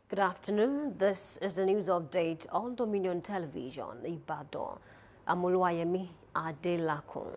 Good afternoon. This is the news update on Dominion Television, Ibadan. Amoluwayemi Adelakun.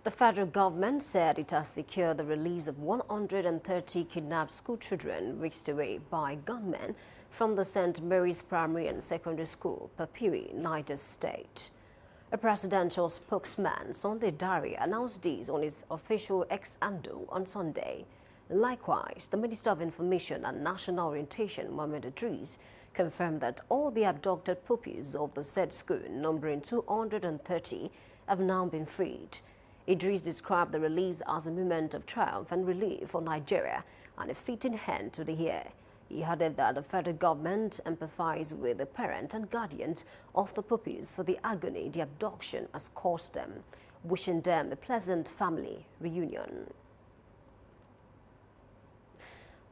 The federal government said it has secured the release of 130 kidnapped school children whisked away by gunmen from the St. Mary's Primary and Secondary School, Papiri, Niger State. A presidential spokesman, Sunday Dare, announced this on his official X handle on Sunday. Likewise, the Minister of Information and National Orientation, Mohammed Idris, confirmed that all the abducted pupils of the said school, numbering 230, have now been freed. Idris described the release as a moment of triumph and relief for Nigeria and a fitting end to the year. He added that the federal government empathized with the parents and guardians of the pupils for the agony the abduction has caused them, wishing them a pleasant family reunion.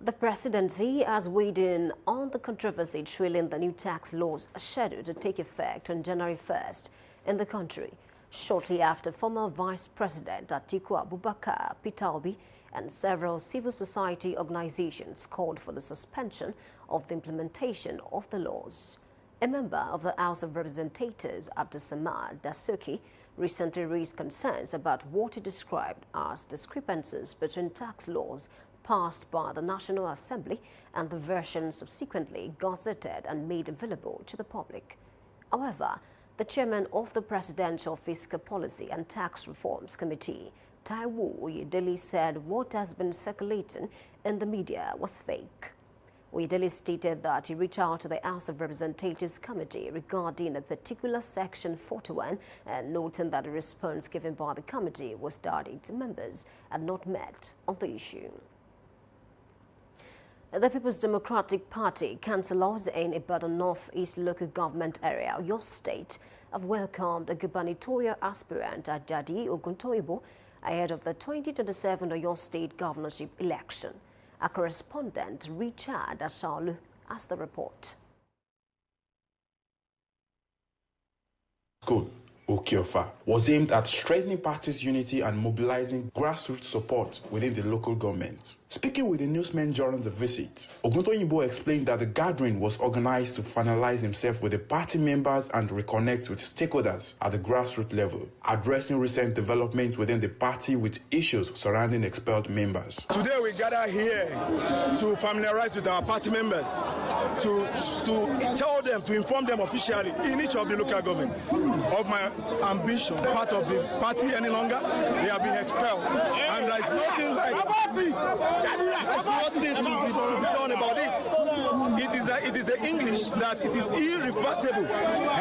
The presidency has weighed in on the controversy trailing the new tax laws scheduled to take effect on January 1st in the country, shortly after former Vice President Atiku Abubakar, Peter Obi, and several civil society organizations called for the suspension of the implementation of the laws. A member of the House of Representatives, Abdulsamad Dasuki, recently raised concerns about what he described as discrepancies between tax laws passed by the National Assembly and the version subsequently gazetted and made available to the public. However, the chairman of the Presidential Fiscal Policy and Tax Reforms Committee, Taiwo Oyedele, said what has been circulating in the media was fake. Oyedele stated that he reached out to the House of Representatives Committee regarding a particular Section 41 and noting that the response given by the committee was that its members had not met on the issue. The People's Democratic Party councillors in Ibadan North-East local government area, Oyo State, have welcomed the gubernatorial aspirant Ajadi Oguntoyibo ahead of the 2027 Oyo State governorship election. Our correspondent Richard Ashalu has the report. School Okiofa was aimed at strengthening party's unity and mobilizing grassroots support within the local government. Speaking with the newsmen during the visit, Oguntoyibo explained that the gathering was organized to finalize himself with the party members and reconnect with stakeholders at the grassroots level, addressing recent developments within the party with issues surrounding expelled members. Today we gather here to familiarize with our party members, to tell them, to inform them officially in each of the local government of my ambition, part of the party any longer. They have been expelled, and there is nothing like there's nothing to be done about it. It is a English that it is irreversible.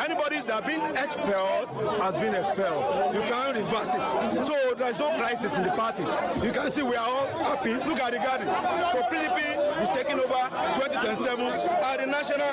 Anybody that has been expelled has been expelled. You can't reverse it. So there is no crisis in the party. You can see we are all happy. Look at the gathering. So PDP is taking over 2027 at the national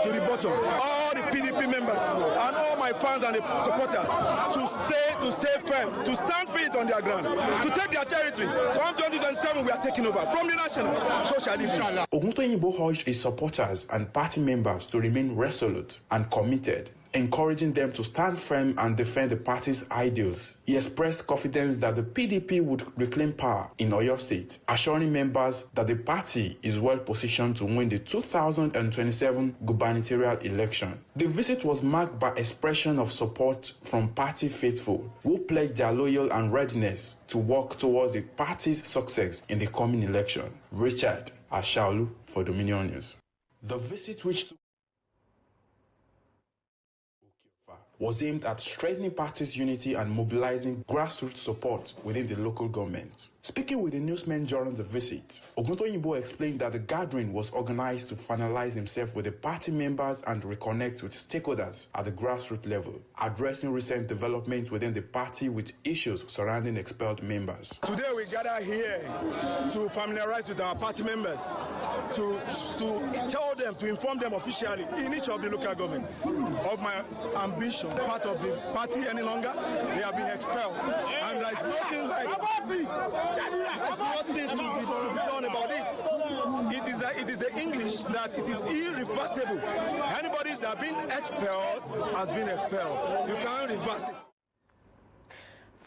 to the bottom. All the PDP members and all my fans and the supporters to stay firm, to stand feet on their ground, to take their territory. From 2027 we are taking over from the national. So shall it be. Oguntoyibo urged his supporters and party members to remain resolute and committed, encouraging them to stand firm and defend the party's ideals. He expressed confidence that the PDP would reclaim power in Oyo State, assuring members that the party is well positioned to win the 2027 gubernatorial election. The visit was marked by expression of support from party faithful, who pledged their loyal and readiness to work towards the party's success in the coming election. Richard Ashalu for Dominion News. The visit which was aimed at strengthening party's unity and mobilizing grassroots support within the local government. Speaking with the newsmen during the visit, Oguntoyibo explained that the gathering was organized to finalize himself with the party members and reconnect with stakeholders at the grassroots level, addressing recent developments within the party with issues surrounding expelled members. Today we gather here to familiarize with our party members, to tell them, to inform them officially in each of the local government of my ambition, part of the party any longer. They have been expelled, and there is nothing like there's nothing to be done about it. It is a English that it is irreversible. Anybody that has been expelled has been expelled. You can't reverse it.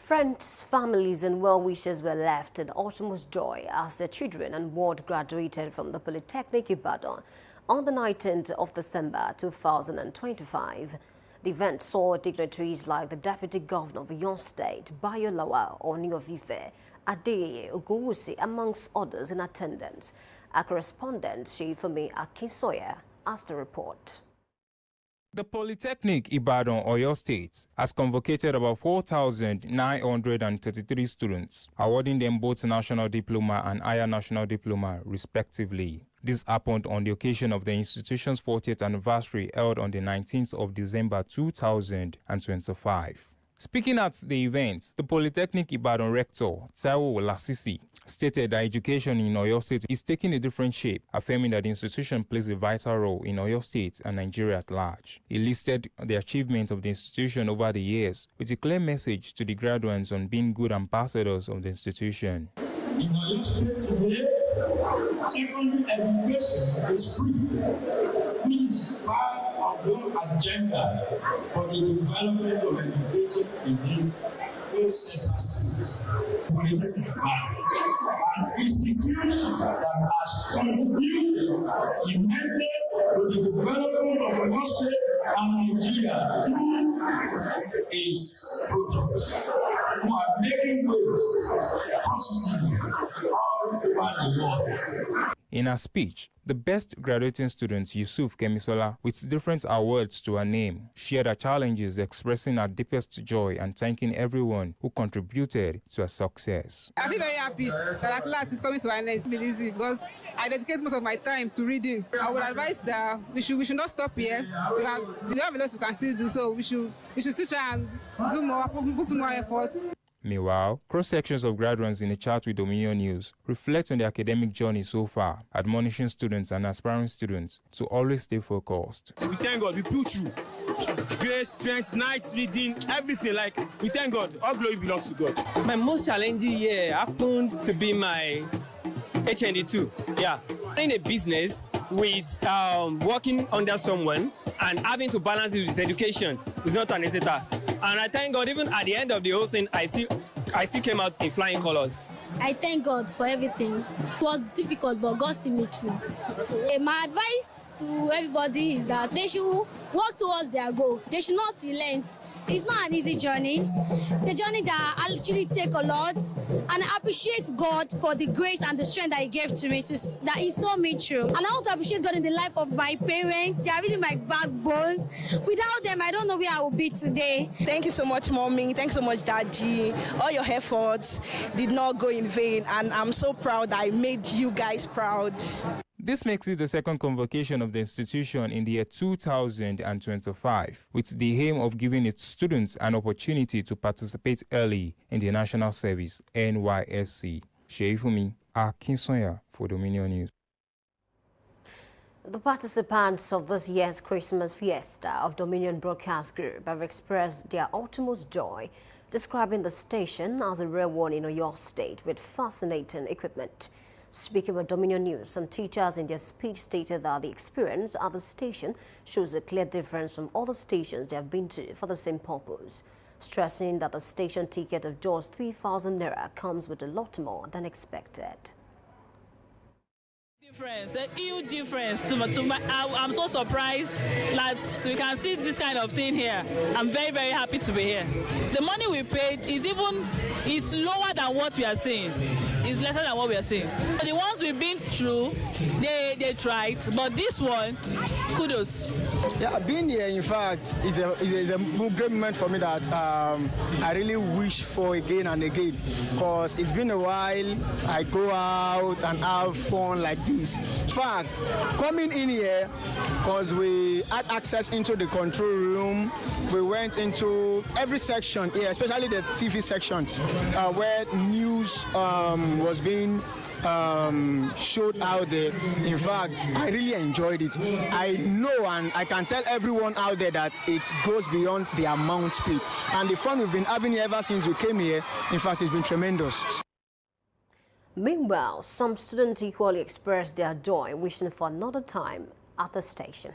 Friends, families and well-wishers were left in utmost joy as their children and ward graduated from the Polytechnic Ibadan on the 19th of December 2025. The event saw dignitaries like the Deputy Governor of Oyo State, Bayo Lawal Oni of Ife, Adeyeye Ogunwusi, amongst others in attendance. Our correspondent, Sheifumi Akinsoya, has the report. The Polytechnic Ibadan Oyo State has convocated about 4,933 students, awarding them both National Diploma and Higher National Diploma, respectively. This happened on the occasion of the institution's 40th anniversary held on the 19th of December 2025. Speaking at the event, the Polytechnic Ibadan Rector, Taiwo Lasisi, stated that education in Oyo State is taking a different shape, affirming that the institution plays a vital role in Oyo State and Nigeria at large. He listed the achievements of the institution over the years with a clear message to the graduates on being good ambassadors of the institution. In Oyo State today, secondary education is free, which is part of one agenda for the development of education in these states. An institution that has contributed immensely to the development of Oyo State and Nigeria through its products, who are making waves positively all over the world. In her speech, the best graduating student, Yusuf Kemisola, with different awards to her name, shared her challenges, expressing her deepest joy and thanking everyone who contributed to her success. I feel very happy that at last it's coming to an end because I dedicate most of my time to reading. I would advise that we should not stop here. We have a lot we can still do, so we should switch and do more, put some more efforts. Meanwhile, cross-sections of graduates in a chat with Dominion News reflect on their academic journey so far, admonishing students and aspiring students to always stay focused. We thank God, we pull through. Grace, strength, night reading, everything. Like, we thank God. All glory belongs to God. My most challenging year happened to be my HND2. Yeah, in a business with working under someone and having to balance it with education is not an easy task. And I thank God, even at the end of the whole thing, I still came out in flying colors. I thank God for everything. It was difficult, but God see me through. My advice to everybody is that they should work towards their goal. They should not relent. It's not an easy journey. It's a journey that I actually take a lot, and I appreciate God for the grace and the strength that He gave to me, that He saw me through. And I also appreciate God in the life of my parents. They are really my backbones. Without them, I don't know where I would be today. Thank you so much, Mommy. Thanks so much, Daddy. All your efforts did not go in vain, and I'm so proud that I made you guys proud. This makes it the second convocation of the institution in the year 2025, with the aim of giving its students an opportunity to participate early in the National Service, NYSC. Sheifumi Akinsoya for Dominion News. The participants of this year's Christmas fiesta of Dominion Broadcast Group have expressed their utmost joy, describing the station as a rare one in Oyo State with fascinating equipment. Speaking with Dominion News, some teachers in their speech stated that the experience at the station shows a clear difference from other stations they have been to for the same purpose, stressing that the station ticket of just 3,000 naira comes with a lot more than expected. A huge difference. I'm so surprised that we can see this kind of thing here. I'm very, very happy to be here. The money we paid is lower than what we are seeing. It's lesser than what we are seeing. The ones we've been through, they tried, but this one, kudos. Yeah, being here, in fact, is a great moment for me that I really wish for again and again, because it's been a while I go out and have fun like this. In fact, coming in here, because we had access into the control room, we went into every section here, especially the TV sections, where news was being showed out there. In fact, I really enjoyed it. I know and I can tell everyone out there that it goes beyond the amount paid. And the fun we've been having here ever since we came here, in fact, it's been tremendous. Meanwhile, some students equally expressed their joy, wishing for another time at the station.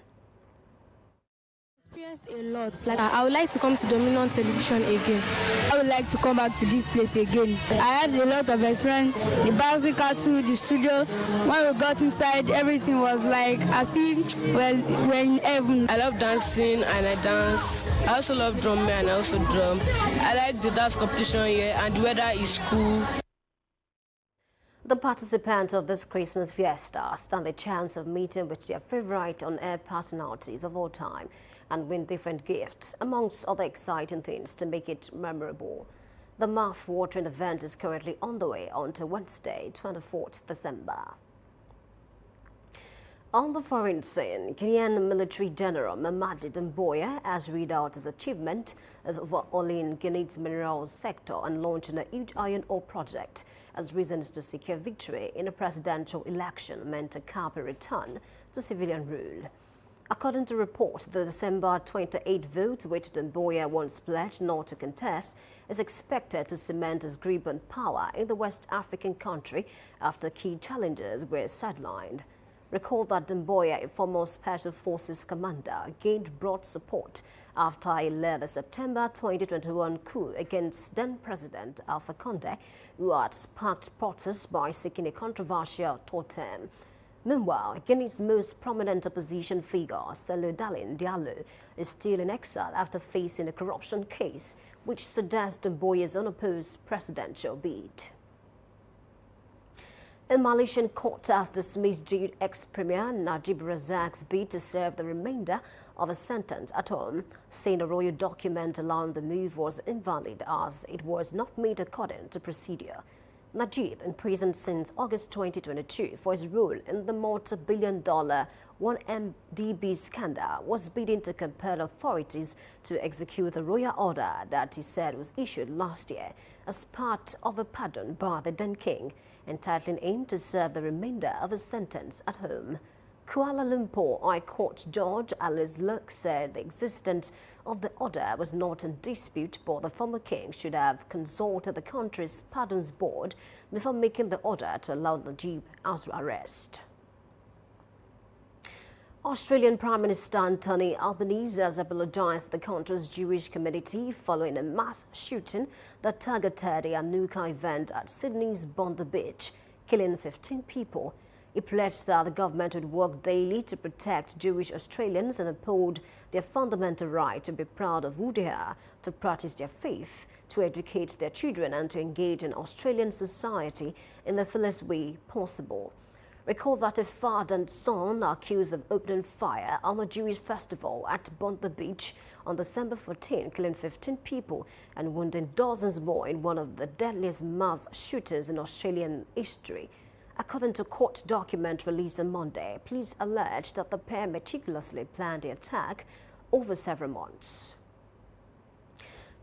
Experienced a lot. Like I would like to come to Dominion Television again. I would like to come back to this place again. I had a lot of experience. The bicycle to the studio. When we got inside, everything was like as if we're in heaven. I love dancing and I dance. I also love drumming and I also drum. I like the dance competition here and the weather is cool. The participants of this Christmas fiesta stand the chance of meeting with their favorite on-air personalities of all time and win different gifts, amongst other exciting things to make it memorable. The mouth-watering event is currently on the way until Wednesday, 24th December. On the foreign scene, Kenyan military general Mamadi Doumbouya has read out his achievement of oil in Guinea's minerals sector and launching a huge iron ore project as reasons to secure victory in a presidential election meant to cap a return to civilian rule. According to reports, the December 28 vote, which Doumbouya once pledged not to contest, is expected to cement his grip on power in the West African country after key challenges were sidelined. Recall that Doumbouya, a former Special Forces commander, gained broad support after he led the September 2021 coup against then-President Alpha Condé, who had sparked protests by seeking a controversial totem. Meanwhile, Guinea's most prominent opposition figure, Cellou Dalein Diallo, is still in exile after facing a corruption case, which suggests Doumbouya's unopposed presidential bid. A Malaysian court has dismissed jailed ex-premier Najib Razak's bid to serve the remainder of a sentence at home, saying a royal document allowing the move was invalid as it was not made according to procedure. Najib, imprisoned since August 2022 for his role in the multi-billion-dollar 1MDB scandal, was bidding to compel authorities to execute the royal order that he said was issued last year as part of a pardon by the then king, entitling him to serve the remainder of his sentence at home. Kuala Lumpur High Court Judge Alice Luck said the existence of the order was not in dispute, but the former king should have consulted the country's pardons board before making the order to allow Najib house arrest. Australian Prime Minister Anthony Albanese has apologized to the country's Jewish community following a mass shooting that targeted a Hanukkah event at Sydney's Bondi Beach, killing 15 people. He pledged that the government would work daily to protect Jewish Australians and uphold their fundamental right to be proud of who they are, to practice their faith, to educate their children and to engage in Australian society in the fullest way possible. Recall that a father and son are accused of opening fire on a Jewish festival at Bondi Beach on December 14, killing 15 people and wounding dozens more in one of the deadliest mass shootings in Australian history. According to court document released on Monday, police alleged that the pair meticulously planned the attack over several months.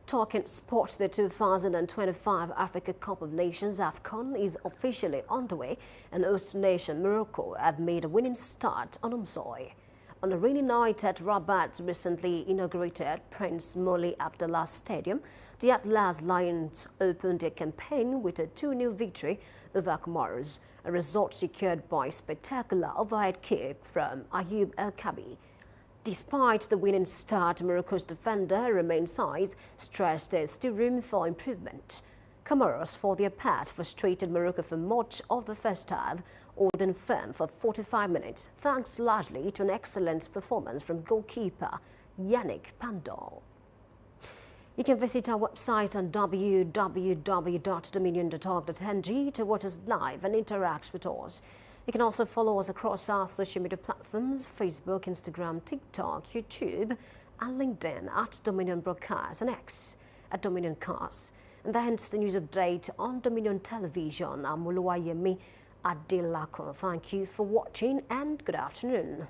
Talking sports, the 2025 Africa Cup of Nations AFCON is officially underway, and host nation Morocco have made a winning start on home soil. On a rainy night at Rabat's recently inaugurated Prince Moulay Abdallah Stadium, the Atlas Lions opened their campaign with a 2-0 victory over Comoros, a result secured by a spectacular overhead kick from Ayoub El Kabi. Despite the winning start, Morocco's defender Romain Saïss stressed there's still room for improvement. Comoros, for their part, frustrated Morocco for much of the first half, holding firm for 45 minutes, thanks largely to an excellent performance from goalkeeper Yannick Pandor. You can visit our website on www.dominion.org.ng to watch us live and interact with us. You can also follow us across our social media platforms, Facebook, Instagram, TikTok, YouTube, and LinkedIn at Dominion Broadcast and X at Dominion Cast. And that ends the news update on Dominion Television. I'm Oluwayemi Adelako. Thank you for watching and good afternoon.